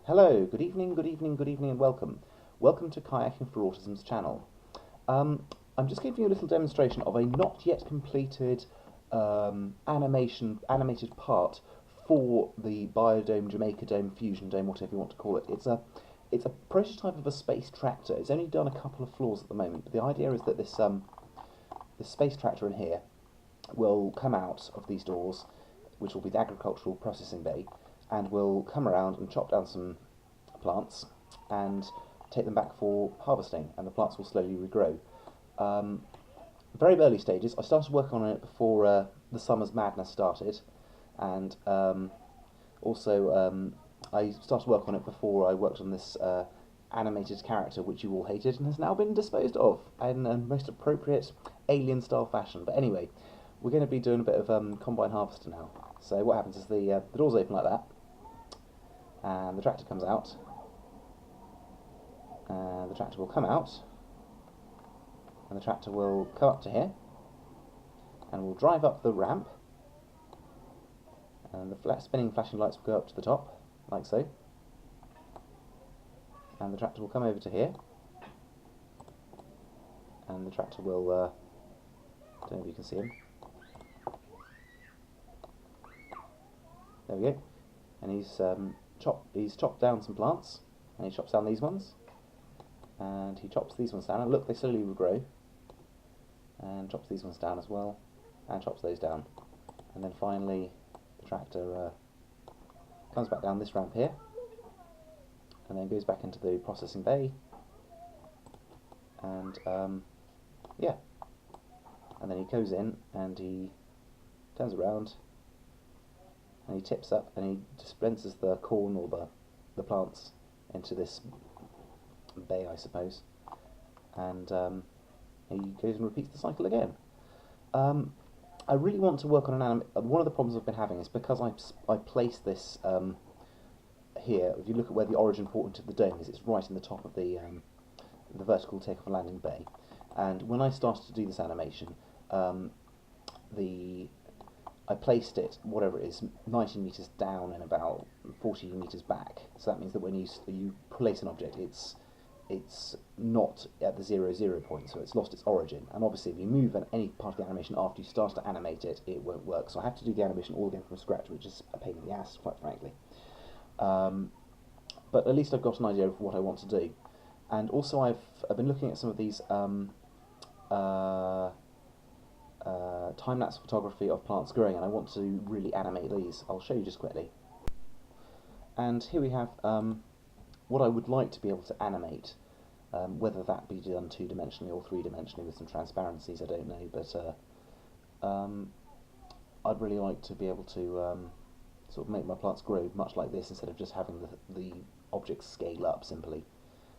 Hello, good evening, and welcome. Welcome to Kayaking for Autism's channel. I'm just giving you a little demonstration of a not yet completed animated part for the Biodome, Jamaica Dome, Fusion Dome, whatever you want to call it. It's a prototype of a space tractor. It's only done a couple of floors at the moment, but the idea is that this space tractor in here will come out of these doors, which will be the agricultural processing bay, and will come around and chop down some plants and take them back for harvesting, and the plants will slowly regrow. Very early stages. I started working on it before the summer's madness started, and also I started work on it before I worked on this animated character which you all hated and has now been disposed of in a most appropriate alien style fashion. But anyway, we're going to be doing a bit of combine harvester now. So what happens is the doors open like that, and the tractor comes out, and the tractor will come out, and the tractor will come up to here, and will drive up the ramp, and the spinning flashing lights will go up to the top, like so, and the tractor will come over to here, and the tractor will, I don't know if you can see him, there we go, and he's chopped down some plants, and he chops down these ones, and he chops these ones down, and look, they slowly regrow, and chops these ones down as well, and chops those down, and then finally the tractor comes back down this ramp here, and then goes back into the processing bay, and yeah, and then he goes in and he turns around and he tips up and he dispenses the corn or the plants into this bay, I suppose, and he goes and repeats the cycle again. I really want to work on an one of the problems I've been having is because I placed this here. If you look at where the origin port into the dome is, it's right in the top of the vertical takeoff and landing bay. And when I started to do this animation, I placed it, whatever it is, 19 meters down and about 40 meters back. So that means that when you place an object, it's not at the 0, 0 point, so it's lost its origin. And obviously, if you move any part of the animation after you start to animate it, it won't work. So I have to do the animation all again from scratch, which is a pain in the ass, quite frankly. But at least I've got an idea of what I want to do. And also, I've been looking at some of these time-lapse photography of plants growing, and I want to really animate these. I'll show you just quickly. And here we have what I would like to be able to animate, whether that be done 2-dimensionally or 3-dimensionally with some transparencies, I don't know, but I'd really like to be able to sort of make my plants grow much like this, instead of just having the objects scale up simply,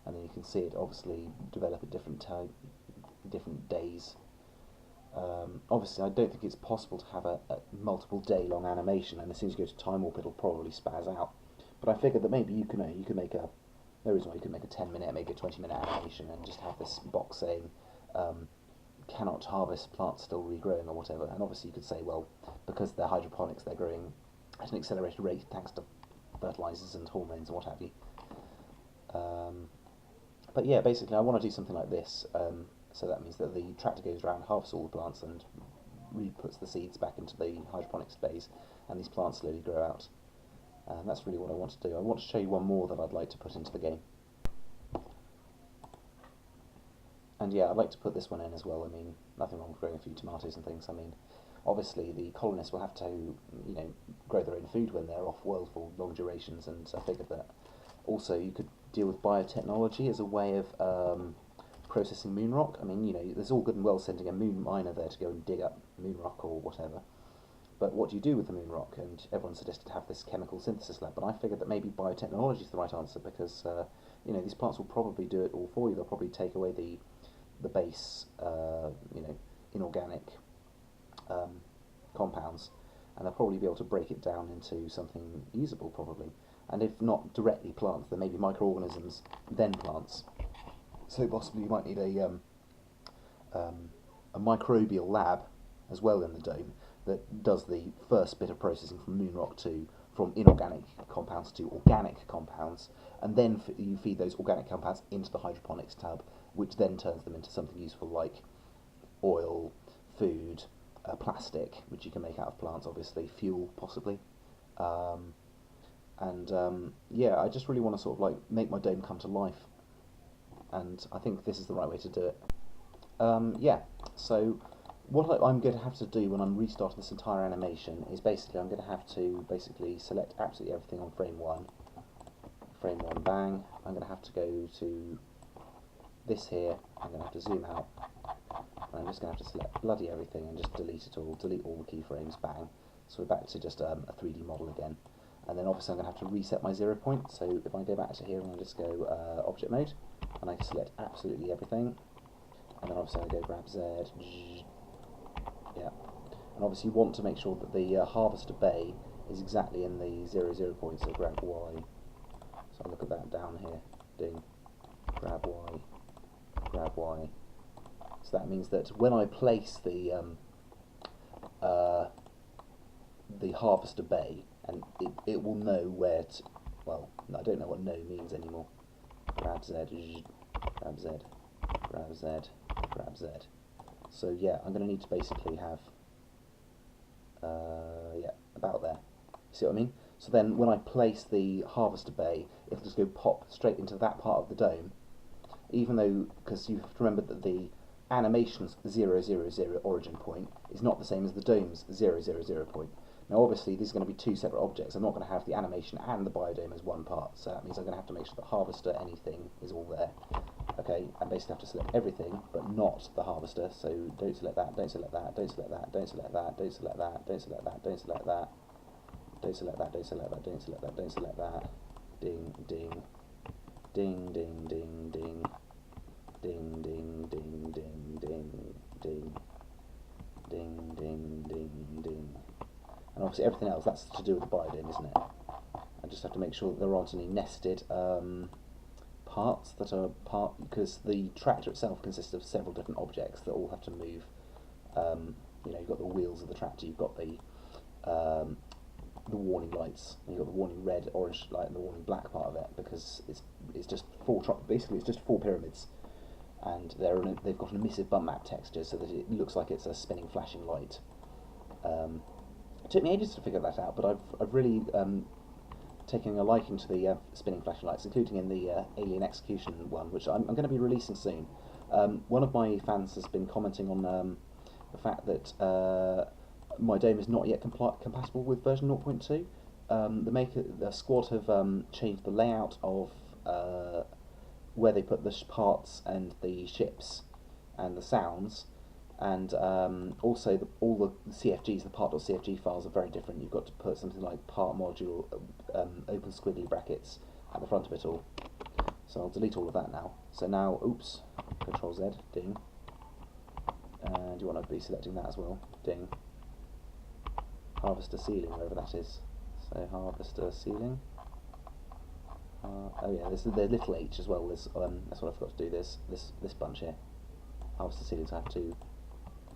and then you can see it obviously develop at different days. Obviously, I don't think it's possible to have a multiple day long animation, and as soon as you go to time warp, it'll probably spaz out. But I figured that maybe you could make a 10-minute, maybe a 20-minute animation, and just have this box saying cannot harvest, plants still regrowing, or whatever. And obviously you could say, well, because they're hydroponics, they're growing at an accelerated rate thanks to fertilizers and hormones and what have you. But yeah, basically I want to do something like this. So that means that the tractor goes around, harvests all the plants, and re-puts the seeds back into the hydroponic space, and these plants slowly grow out. And that's really what I want to do. I want to show you one more that I'd like to put into the game. And yeah, I'd like to put this one in as well. I mean, nothing wrong with growing a few tomatoes and things. I mean, obviously the colonists will have to, grow their own food when they're off-world for long durations, and I figured that also you could deal with biotechnology as a way of processing moon rock. I mean, there's all good and well sending a moon miner there to go and dig up moon rock or whatever, but what do you do with the moon rock? And everyone suggested to have this chemical synthesis lab, but I figured that maybe biotechnology is the right answer, because these plants will probably do it all for you. They'll probably take away the base inorganic compounds, and they'll probably be able to break it down into something usable, probably. And if not directly plants, then maybe microorganisms, then plants. So possibly you might need a microbial lab as well in the dome that does the first bit of processing from moon rock to from inorganic compounds to organic compounds, and then you feed those organic compounds into the hydroponics tub, which then turns them into something useful like oil, food, plastic, which you can make out of plants, obviously, fuel, possibly. Yeah, I just really want to sort of like make my dome come to life, and I think this is the right way to do it. Yeah, so what I'm going to have to do when I'm restarting this entire animation is basically I'm going to have to basically select absolutely everything on frame 1. Frame 1, bang. I'm going to have to go to this here. I'm going to have to zoom out. And I'm just going to have to select bloody everything and just delete it all, delete all the keyframes, bang. So we're back to just a 3D model again. And then obviously I'm going to have to reset my 0 point. So if I go back to here and I just go object mode, and I can select absolutely everything. And then obviously I go grab Z, yeah. And obviously you want to make sure that the harvester bay is exactly in the 0, 0 point, so grab Y. So I'll look at that down here, ding, grab Y, grab Y. So that means that when I place the harvester bay, and it will know where to, well, I don't know what no means anymore. Grab Z, grab Z, grab Z, grab Z. So yeah, I'm going to need to basically have, yeah, about there. See what I mean? So then when I place the harvester bay, it'll just go pop straight into that part of the dome, even though, because you have to remember that the animation's 0, 0, 0 origin point is not the same as the dome's 0, 0, 0 point. Now obviously these are going to be two separate objects. I'm not going to have the animation and the biodome as one part, so that means I'm going to have to make sure the harvester, anything, is all there. Okay, and basically have to select everything, but not the harvester, so don't select that, don't select that, don't select that, don't select that, don't select that, don't select that, don't select that, don't select that, don't select that, don't select that, don't select that, ding, ding, ding, ding, ding, ding, ding, ding, ding, ding, ding, ding, ding, ding, ding, ding. And obviously everything else, that's to do with the biodome, isn't it? I just have to make sure that there aren't any nested parts that are because the tractor itself consists of several different objects that all have to move. You know, you've got the wheels of the tractor, you've got the warning lights, and you've got the warning red, orange light, and the warning black part of it, because it's just basically it's just 4 pyramids, and they've got an emissive bump map texture so that it looks like it's a spinning flashing light. It took me ages to figure that out, but I've really taken a liking to the spinning flashing lights, including in the Alien Execution one, which I'm going to be releasing soon. One of my fans has been commenting on the fact that my dome is not yet compatible with version 0.2. The squad have changed the layout of where they put the parts and the ships and the sounds, and also all the CFGs, the part.cfg files are very different. You've got to put something like part module, open squiggly brackets at the front of it all. So I'll delete all of that now. So now, oops, Control Z, ding. And you want to be selecting that as well, ding. Harvester ceiling, wherever that is. So harvester ceiling. Oh yeah, there's little h as well. There's, that's what I forgot to do. This bunch here. Harvester ceilings. I have to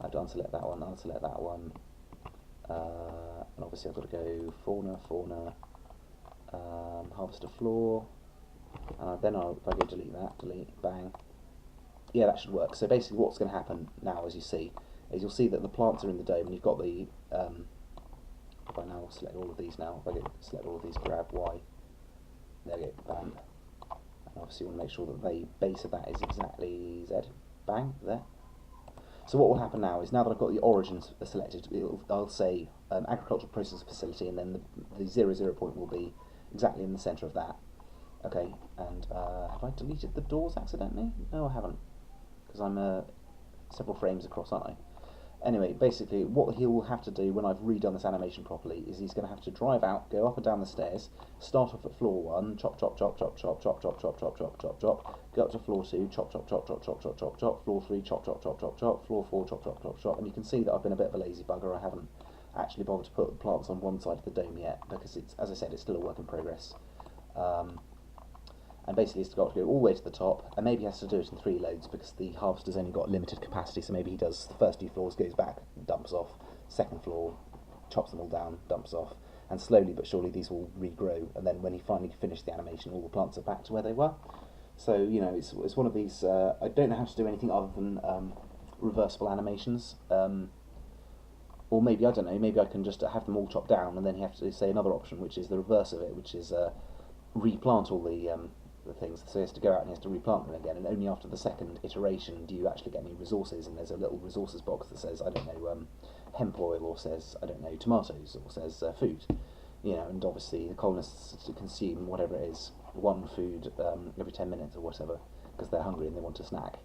unselect that one. Unselect that one. And obviously I've got to go fauna, harvester floor. And then if I go delete that, bang. Yeah, that should work. So basically what's going to happen now, as you see, is you'll see that the plants are in the dome, and you've got the, if I now select all of these now, if I select all of these, grab Y, there we go, bam. And obviously you want to make sure that the base of that is exactly Z, bang, there. So what will happen now is, now that I've got the origins selected, I'll say agricultural processing facility, and then the 0, 0 point will be exactly in the centre of that. Okay, and have I deleted the doors accidentally? No, I haven't, because I'm several frames across, aren't I? Anyway, basically, what he will have to do when I've redone this animation properly is he's going to have to drive out, go up and down the stairs, start off at floor 1, chop, chop, chop, chop, chop, chop, chop, chop, chop, chop, chop, chop, go up to floor 2, chop, chop, chop, chop, chop, chop, chop, chop, floor 3, chop, chop, chop, chop, chop, floor 4, chop, chop, chop, chop, and you can see that I've been a bit of a lazy bugger. I haven't actually bothered to put the plants on one side of the dome yet, because it's, as I said, it's still a work in progress. And basically it's got to go all the way to the top, and maybe he has to do it in 3 loads because the harvester's only got limited capacity, so maybe he does the first 2 floors, goes back, dumps off, second floor, chops them all down, dumps off, and slowly but surely these will regrow, and then when he finally finished the animation, all the plants are back to where they were. So, you know, it's one of these, I don't know how to do anything other than reversible animations, or maybe, I don't know, maybe I can just have them all chopped down, and then you have to say another option, which is the reverse of it, which is replant all the things. So he has to go out and he has to replant them again, and only after the second iteration do you actually get any resources, and there's a little resources box that says, I don't know, hemp oil, or says, I don't know, tomatoes, or says food, you know, and obviously the colonists to consume whatever it is, one food every 10 minutes or whatever, because they're hungry and they want a snack.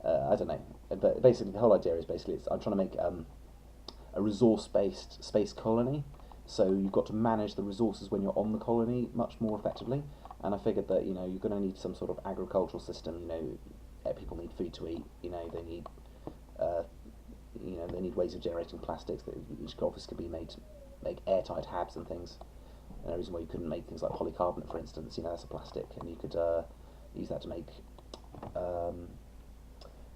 I don't know, but basically the whole idea is I'm trying to make a resource-based space colony, so you've got to manage the resources when you're on the colony much more effectively, and I figured that, you know, you're going to need some sort of agricultural system, you know, people need food to eat, you know, they need they need ways of generating plastics, which obviously could be made, make airtight habs and things. And the reason why you couldn't make things like polycarbonate, for instance, you know, that's a plastic, and you could use that to make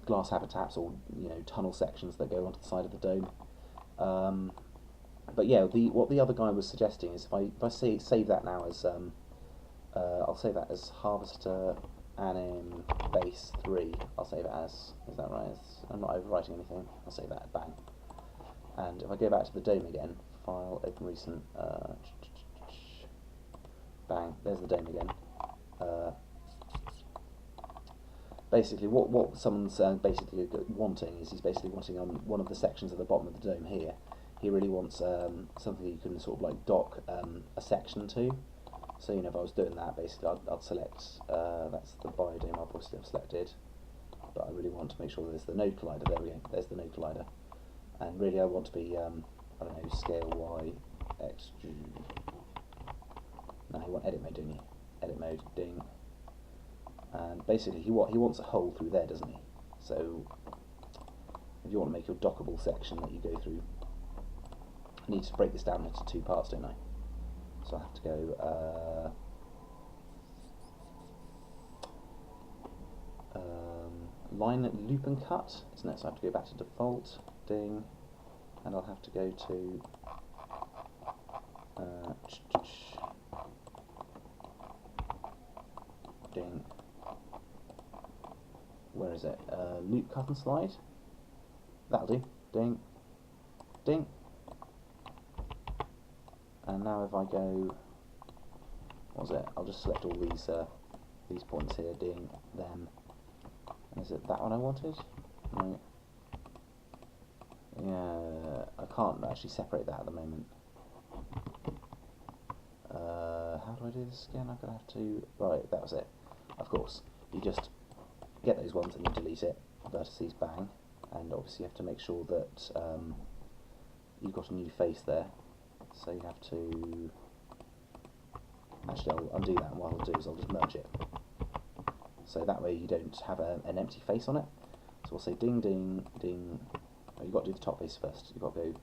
glass habitats, or, you know, tunnel sections that go onto the side of the dome. But yeah, what the other guy was suggesting is if I save that now as I'll save that as Harvester Anim Base 3. I'll save it as, is that right? I'm not overwriting anything. I'll save that, bang. And if I go back to the dome again, File, Open Recent, bang, there's the dome again. Basically, what someone's basically wanting is he's basically wanting on one of the sections at the bottom of the dome here. He really wants something you can sort of like dock a section to. So, you know, if I was doing that, basically I'd select, that's the biodome I've obviously selected, but I really want to make sure there's the node collider. There we go, there's the node collider. And really I want to be, I don't know, scale Y, extrude. No, you want edit mode, don't you? Edit mode, ding. And basically he wants a hole through there, doesn't he? So if you want to make your dockable section that you go through, I need to break this down into two parts, don't I? So I have to go line loop and cut, isn't it? So I have to go back to default, ding, and I'll have to go to ding. Where is it? Loop, cut and slide. That'll do. Ding, ding. And now if I go, what was it? I'll just select all these points here, ding, them. And is it that one I wanted? No. Yeah, I can't actually separate that at the moment. How do I do this again? I'm gonna have to. Right, that was it. Of course, you just get those ones and you delete it. Vertices, bang, and obviously you have to make sure that you've got a new face there. So you have to, actually I'll undo that, and what I'll do is I'll just merge it. So that way you don't have an empty face on it. So we'll say ding, ding, ding. Oh, you've got to do the top face first. You've got to go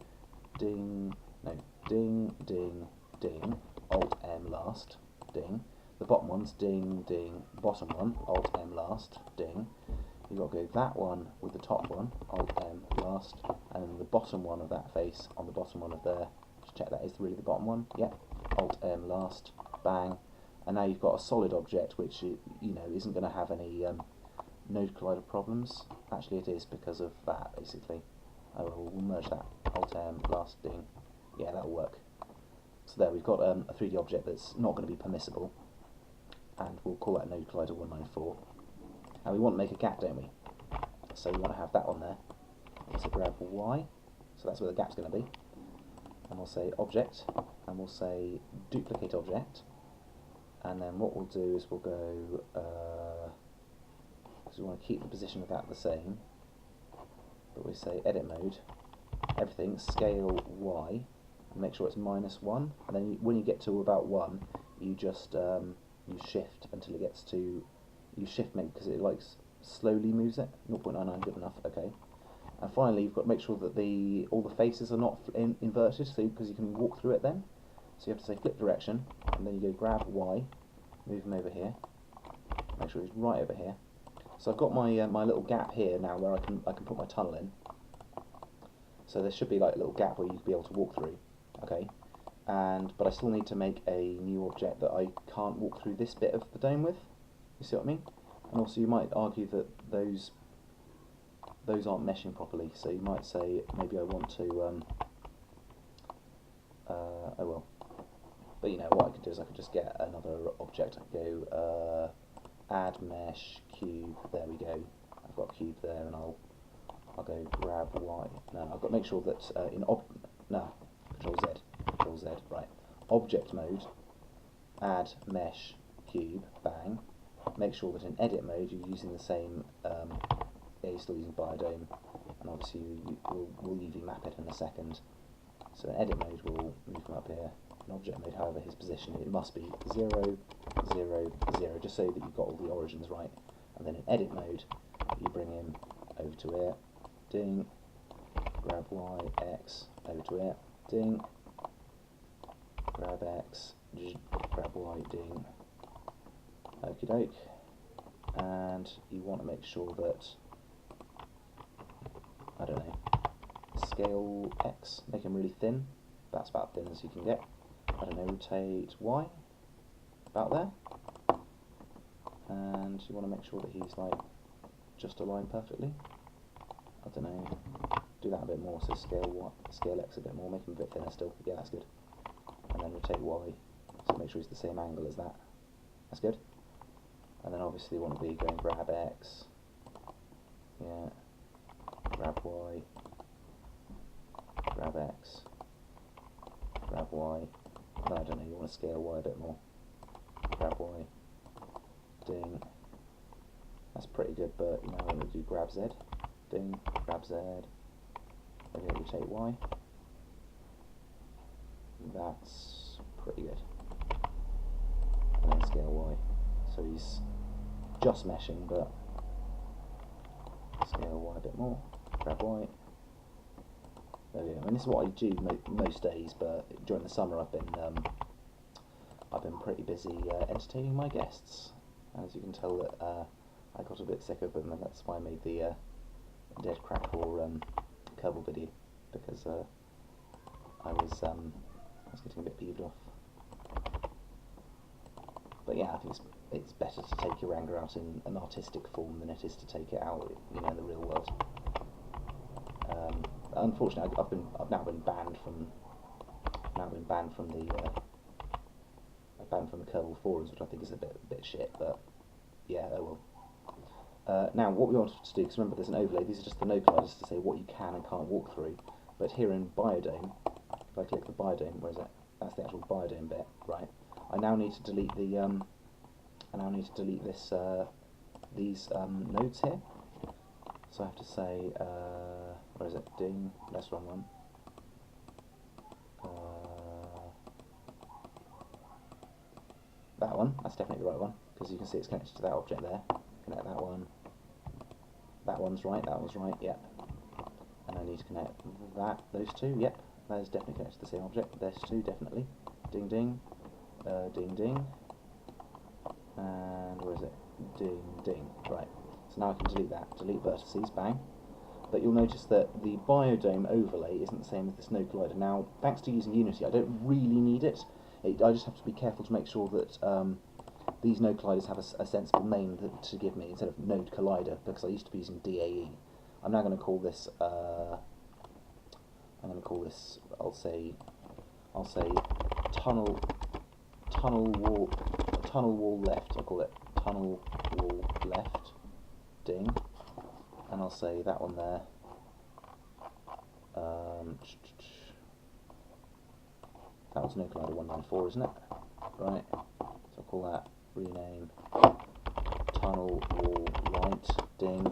ding, no, ding, ding, ding, Alt M last, ding. The bottom one's ding, ding, bottom one, Alt M last, ding. You've got to go that one with the top one, Alt M last, and then the bottom one of that face on the bottom one of there. Check that is really the bottom one. Yep. Alt M last. Bang. And now you've got a solid object which, you know, isn't going to have any node collider problems. Actually it is, because of that, basically. We'll merge that. Alt M last, ding. Yeah, that'll work. So there, we've got a 3D object that's not going to be permissible, and we'll call that node collider 194. And we want to make a gap, don't we? So we want to have that on there. So grab Y. So that's where the gap's going to be. And we'll say object, and we'll say duplicate object, and then what we'll do is we'll go, because we want to keep the position of that the same, but we say edit mode, everything, scale Y, and make sure it's -1, and then when you get to about 1, you just you shift until it gets to, you shift maybe because it like slowly moves it, 0.99, good enough, okay. And finally, you've got to make sure that all the faces are not inverted, so because you can walk through it then. So you have to say flip direction, and then you go grab Y, move him over here, make sure he's right over here. So I've got my my little gap here now where I can put my tunnel in. So there should be like a little gap where you'd be able to walk through. Okay. but I still need to make a new object that I can't walk through this bit of the dome with. You see what I mean? And also you might argue that those aren't meshing properly, so you might say maybe I want to oh well. But you know what I could do is I could just get another object. I could go add mesh cube. There we go. I've got a cube there, and I'll go grab Y. No, I've got to make sure that Control Z, right. Object mode, add mesh cube, bang. Make sure that in edit mode you're using the same. You're still using Biodome, and obviously we'll UV map it in a second. So in edit mode we'll move him up here. In object mode, however, his position, it must be 0, 0, 0, just so that you've got all the origins right. And then in edit mode, you bring him over to here, ding, grab Y, X, over to here, ding, grab X, grab Y, ding, okie doke. And you want to make sure that, I don't know, scale X, make him really thin. That's about thin as you can get. I don't know, rotate Y, about there. And you want to make sure that he's like just aligned perfectly. I don't know, do that a bit more, so scale X a bit more, make him a bit thinner still. Yeah, that's good. And then rotate Y, so make sure he's the same angle as that. That's good. And then obviously you want to be going grab X, yeah, grab Y, grab X, grab Y. No, I don't know, you want to scale Y a bit more. Grab Y, ding. That's pretty good, but you know I'm going to do grab Z, ding, grab Z, maybe rotate Y. That's pretty good. And then scale Y. So he's just meshing, but scale Y a bit more. Grab Y. There we go. I mean, this is what I do most days, but during the summer I've been pretty busy entertaining my guests. As you can tell, that I got a bit sick of them, and that's why I made the Dead Crack Whore Kerbal video, because I was getting a bit peeved off. But yeah, I think it's better to take your anger out in an artistic form than it is to take it out, you know, in the real world. Unfortunately, I've now been banned from the Kerbal forums, which I think is a bit shit. But yeah, oh well. Now, what we wanted to do, because remember, there's an overlay. These are just the no colliders to say what you can and can't walk through. But here in Biodome, if I click the Biodome, where is it? That's the actual Biodome bit, right? I now need to delete the these nodes here. So I have to say, where is it? Ding. That's the wrong one. That one. That's definitely the right one, because you can see it's connected to that object there. Connect that one. That one's right. That one's right. Yep. And I need to connect those two. Yep. That is definitely connected to the same object. There's two definitely. Ding ding. Ding ding. And where is it? Ding ding. Right. So now I can delete that. Delete vertices. Bang. But you'll notice that the Biodome overlay isn't the same as this no collider. Now, thanks to using Unity, I don't really need it. I just have to be careful to make sure that these node colliders have a sensible name to give me instead of node collider, because I used to be using DAE. I'm now going to call this. I'll say tunnel wall left. I'll call it tunnel wall left. Ding. And I'll say that one there. That was no collider 194, isn't it? Right. So I'll call that rename tunnel wall right. Ding.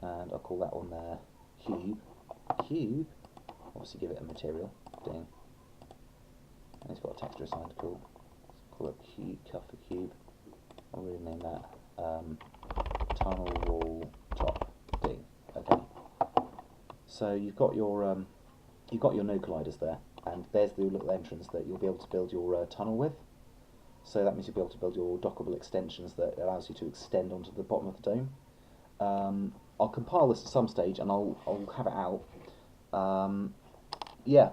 And I'll call that one there cube. Cube. Obviously give it a material. Ding. And it's got a texture assigned. Cool. So call it cube. Cuff for cube. I'll rename that tunnel wall top. Ding. Okay. So you've got your no colliders there, and there's the little entrance that you'll be able to build your tunnel with. So that means you'll be able to build your dockable extensions that allows you to extend onto the bottom of the dome. I'll compile this at some stage and I'll have it out. Yeah,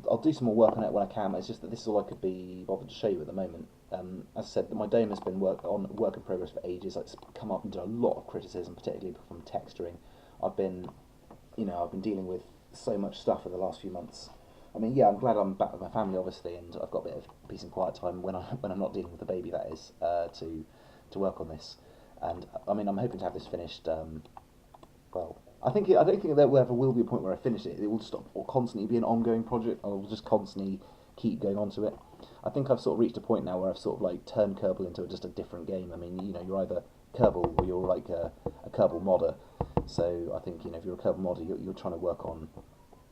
I'll do some more work on it when I can. It's just that this is all I could be bothered to show you at the moment. As I said, my dome has been work in progress for ages. It's come up under a lot of criticism, particularly from texturing. I've been dealing with so much stuff for the last few months. I mean, yeah, I'm glad I'm back with my family, obviously, and I've got a bit of peace and quiet time when I'm not dealing with the baby. That is to work on this, and I mean, I'm hoping to have this finished. Well, I don't think there ever will be a point where I finish it. It will just constantly be an ongoing project. I will just constantly keep going on to it. I think I've sort of reached a point now where I've sort of like turned Kerbal into just a different game. I mean, you're either Kerbal or you're like a Kerbal modder. So I think if you're a Kerbal modder, you're trying to work on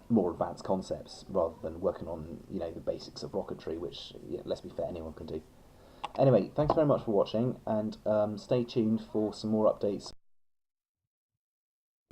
more advanced concepts rather than working on the basics of rocketry, which let's be fair, anyone can do. Anyway, thanks very much for watching, and stay tuned for some more updates.